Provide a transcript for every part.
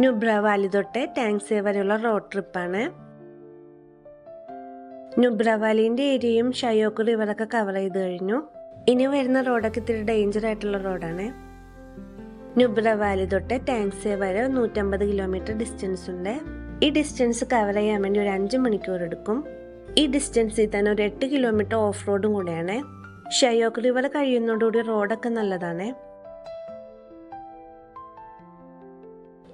Nubra Valley തൊട്ട് ടാങ്സെ വരെയുള്ള road ട്രിപ്പാണ്. നുബ്ര വാലിന്റെ ഏരിയയും ഷയോക്ക് റിവറൊക്കെ കവർ ചെയ്ത് കഴിഞ്ഞു. ഇനി വരുന്ന റോഡൊക്കെ ഇത്തിരി ഡേഞ്ചർ ആയിട്ടുള്ള റോഡാണ്. നുബ്ര വാലി തൊട്ട് ടാങ്സെ വരെ 150 കിലോമീറ്റർ ഡിസ്റ്റൻസ് ഉണ്ട്. ഈ ഡിസ്റ്റൻസ് കവർ ചെയ്യാൻ വേണ്ടി ഒരു 5 മണിക്കൂർ എടുക്കും. ഈ ഡിസ്റ്റൻസിൽ തന്നെ ഒരു 8 കിലോമീറ്റർ ഓഫ് റോഡും കൂടെയാണ്. ഷയോക്ക് റിവർ കഴിയുന്നതോടുകൂടി റോഡൊക്കെ നല്ലതാണ്.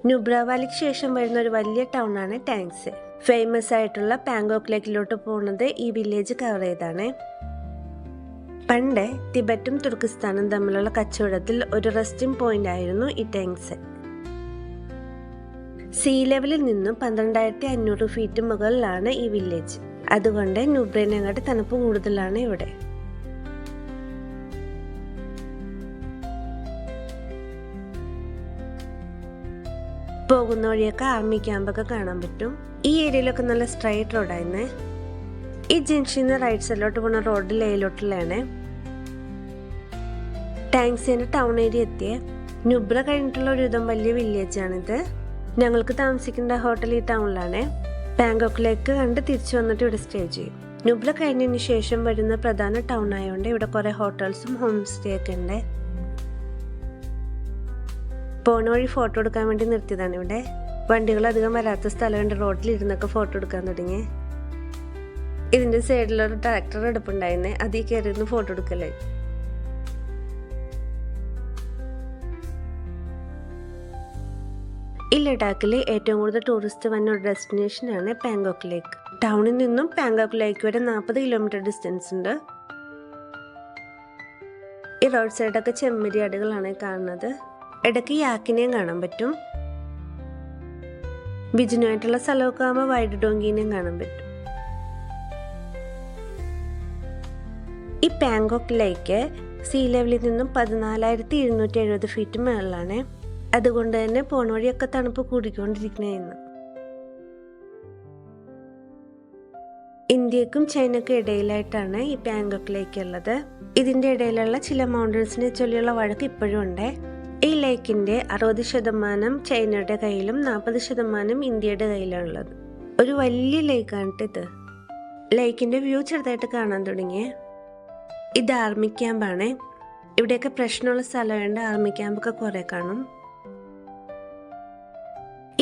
നുബ്ര വാലിക്ക് ശേഷം വരുന്ന ഒരു വലിയ ടൗൺ ആണ് ടാങ്സെ. ഫേമസ് ആയിട്ടുള്ള പാങ്കോക്ക് ലേക്കിലോട്ട് പോകുന്നത് ഈ വില്ലേജ് കവർ ചെയ്താണ്. പണ്ട് തിബറ്റും തുർക്കിസ്ഥാനും തമ്മിലുള്ള കച്ചവടത്തിൽ ഒരു റെസ്റ്റിംഗ് പോയിന്റ് ആയിരുന്നു ഈ ടാങ്സെ. സീ ലെവലിൽ നിന്നും 12,500 ഫീറ്റ് മുകളിലാണ് ഈ വില്ലേജ്. അതുകൊണ്ട് നുബ്രേനെക്കാട്ട് തണുപ്പ് കൂടുതലാണ് ഇവിടെ. പോകുന്ന വഴിയൊക്കെ ആർമി ക്യാമ്പൊക്കെ കാണാൻ പറ്റും. ഈ ഏരിയയിലൊക്കെ നല്ല സ്ട്രൈറ്റ് റോഡായിരുന്നേ. ഈ ജംഗ്ഷനിൽ നിന്ന് റൈറ്റ് സൈഡിലോട്ട് പോകുന്ന റോഡ് ലേയിലോട്ടുള്ളതാണ്. ടാങ്സിന്റെ ടൗൺ ഏരിയ എത്തിയ നുബ്ര കഴിഞ്ഞിട്ടുള്ള ഒരുവിധം വലിയ വില്ലേജാണിത്. ഞങ്ങൾക്ക് താമസിക്കുന്ന ഹോട്ടൽ ഈ ടൗണിലാണ്. പാങ്കോക്കിലേക്ക് കണ്ട് തിരിച്ചു വന്നിട്ട് ഇവിടെ സ്റ്റേ ചെയ്യും. നുബ്ര കഴിഞ്ഞതിന് ശേഷം വരുന്ന പ്രധാന ടൗൺ ആയതുകൊണ്ട് ഇവിടെ കുറെ ഹോട്ടൽസും ഹോം സ്റ്റേ ഒക്കെ ഉണ്ട്. പോണ വഴി ഫോട്ടോ എടുക്കാൻ വേണ്ടി നിർത്തിയതാണ് ഇവിടെ. വണ്ടികൾ അധികം വരാത്ത സ്ഥലമുണ്ട്. റോഡിൽ ഇരുന്നൊക്കെ ഫോട്ടോ എടുക്കാൻ തുടങ്ങി. ഇതിന്റെ സൈഡിലൊരു ട്രാക്ടർ എടുപ്പുണ്ടായിരുന്നേ. അതിൽ കയറിയിരുന്ന് ഫോട്ടോ എടുക്കലായി. ഈ ലഡാക്കിൽ ഏറ്റവും കൂടുതൽ ടൂറിസ്റ്റ് വന്ന ഒരു ഡെസ്റ്റിനേഷൻ ആണ് പാങ്കോക്ക് ലേക്ക്. ടൗണിൽ നിന്നും പാങ്കോക്ക് ലേക്ക് വരെ 40 കിലോമീറ്റർ ഡിസ്റ്റൻസ് ഉണ്ട്. ഈ റോഡ് സൈഡൊക്കെ ചെമ്മരിയാടുകളാണ് കാണുന്നത്. ഇടയ്ക്ക് യാക്കിനെയും കാണാൻ പറ്റും. ബിജിനുമായിട്ടുള്ള സ്ഥലമൊക്കെ ആകുമ്പോൾ വൈഡ് ഡോങ്കിനെയും കാണാൻ പറ്റും. ഈ പാങ്കോക്ക് ലേക്ക് സീ ലെവലിൽ നിന്നും 14,270 ഫീറ്റ് മുകളിലാണ്. അതുകൊണ്ട് തന്നെ പോണ വഴിയൊക്കെ തണുപ്പ് കൂടിക്കൊണ്ടിരിക്കണേന്ന്. ഇന്ത്യക്കും ചൈനക്കും ഇടയിലായിട്ടാണ് ഈ പാങ്കോക്ക് ലേക്ക് ഉള്ളത്. ഇതിന്റെ ഇടയിലുള്ള ചില മൗണ്ടൻസിനെ ചൊല്ലിയുള്ള വഴക്ക് ഇപ്പോഴും ഉണ്ട്. ഈ ലേക്കിന്റെ 60% ചൈനയുടെ കയ്യിലും 40% ഇന്ത്യയുടെ കയ്യിലാണുള്ളത്. ഒരു വലിയ ലേക്കാണിട്ട് ഇത്. ലേക്കിന്റെ വ്യൂ ചെറുതായിട്ട് കാണാൻ തുടങ്ങിയ. ഇത് ആർമി ക്യാമ്പാണ്. ഇവിടെയൊക്കെ പ്രശ്നമുള്ള സ്ഥലമുണ്ട്. ആർമി ക്യാമ്പൊക്കെ കുറെ കാണും.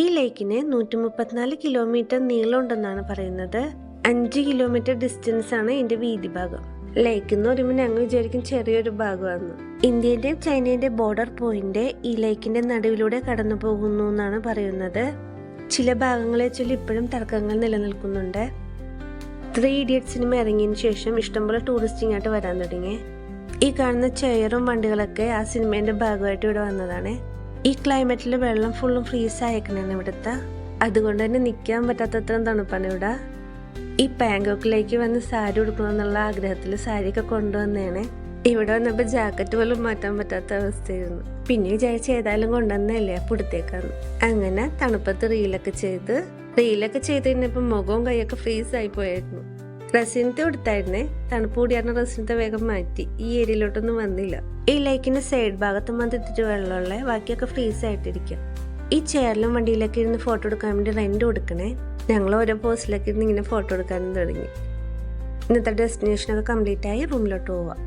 ഈ ലേക്കിന് 134 കിലോമീറ്റർ നീളമുണ്ടെന്നാണ് പറയുന്നത്. 5 കിലോമീറ്റർ ഡിസ്റ്റൻസ് ആണ് ഇതിന്റെ വീതി ഭാഗം. ലേക്കിന്ന് ഒരു ഞങ്ങൾ വിചാരിക്കും ചെറിയൊരു ഭാഗമാണ്. ഇന്ത്യന്റെയും ചൈനയുടെ ബോർഡർ പോയിന്റ് ഈ ലേക്കിന്റെ നടുവിലൂടെ കടന്നു പോകുന്നു എന്നാണ് പറയുന്നത്. ചില ഭാഗങ്ങളെ ചൊല്ലി ഇപ്പോഴും തർക്കങ്ങൾ നിലനിൽക്കുന്നുണ്ട്. 3 ഇഡിയറ്റ് സിനിമ ഇറങ്ങിയതിനു ശേഷം ഇഷ്ടംപോലെ ടൂറിസ്റ്റിംഗ് ആയിട്ട് വരാൻ തുടങ്ങി. ഈ കാണുന്ന ചെയറും വണ്ടികളൊക്കെ ആ സിനിമേന്റെ ഭാഗമായിട്ട് ഇവിടെ വന്നതാണ്. ഈ ക്ലൈമറ്റിൽ വെള്ളം ഫുള്ളും ഫ്രീസ് ആയേക്കണേന്ന് ഇവിടുത്തെ. അതുകൊണ്ട് തന്നെ നിൽക്കാൻ പറ്റാത്തത്രയും തണുപ്പാണ് ഇവിടെ. ഈ പാങ്കോക്കിലേക്ക് വന്ന് സാരി ഉടുക്കണമെന്നുള്ള ആഗ്രഹത്തിൽ സാരിയൊക്കെ കൊണ്ടുവന്നേനെ. ഇവിടെ വന്നപ്പോൾ ജാക്കറ്റ് പോലും മാറ്റാൻ പറ്റാത്ത അവസ്ഥയായിരുന്നു. പിന്നെ വിചാരിച്ച് ഏതായാലും കൊണ്ടുവന്നല്ലേ പുറത്തേക്കാന്ന്. അങ്ങനെ തണുപ്പത്ത് റീലൊക്കെ ചെയ്ത് കഴിഞ്ഞപ്പോൾ മുഖവും കൈയൊക്കെ ഫ്രീസ് ആയി പോയായിരുന്നു. റെസിനത്തെ കൊടുത്തായിരുന്നേ. തണുപ്പ് കൂടിയായിരുന്ന റെസിനത്തെ വേഗം മാറ്റി. ഈ ഏരിയയിലോട്ടൊന്നും വന്നില്ല. ഈ ലേക്കിന്റെ സൈഡ് ഭാഗത്ത് മന്തിട്ട് വെള്ളമുള്ള, ബാക്കിയൊക്കെ ഫ്രീസ് ആയിട്ടിരിക്കും. ഈ ചെയറിലും വണ്ടിയിലൊക്കെ ഇരുന്ന് ഫോട്ടോ എടുക്കാൻ വേണ്ടി റെന്റ് കൊടുക്കണേ. ഞങ്ങൾ ഓരോ പോസ്റ്റിലൊക്കെ ഇരുന്ന് ഇങ്ങനെ ഫോട്ടോ എടുക്കാനും തുടങ്ങി. ഇന്നത്തെ ഡെസ്റ്റിനേഷനൊക്കെ കംപ്ലീറ്റ് ആയി റൂമിലോട്ട് പോവാം.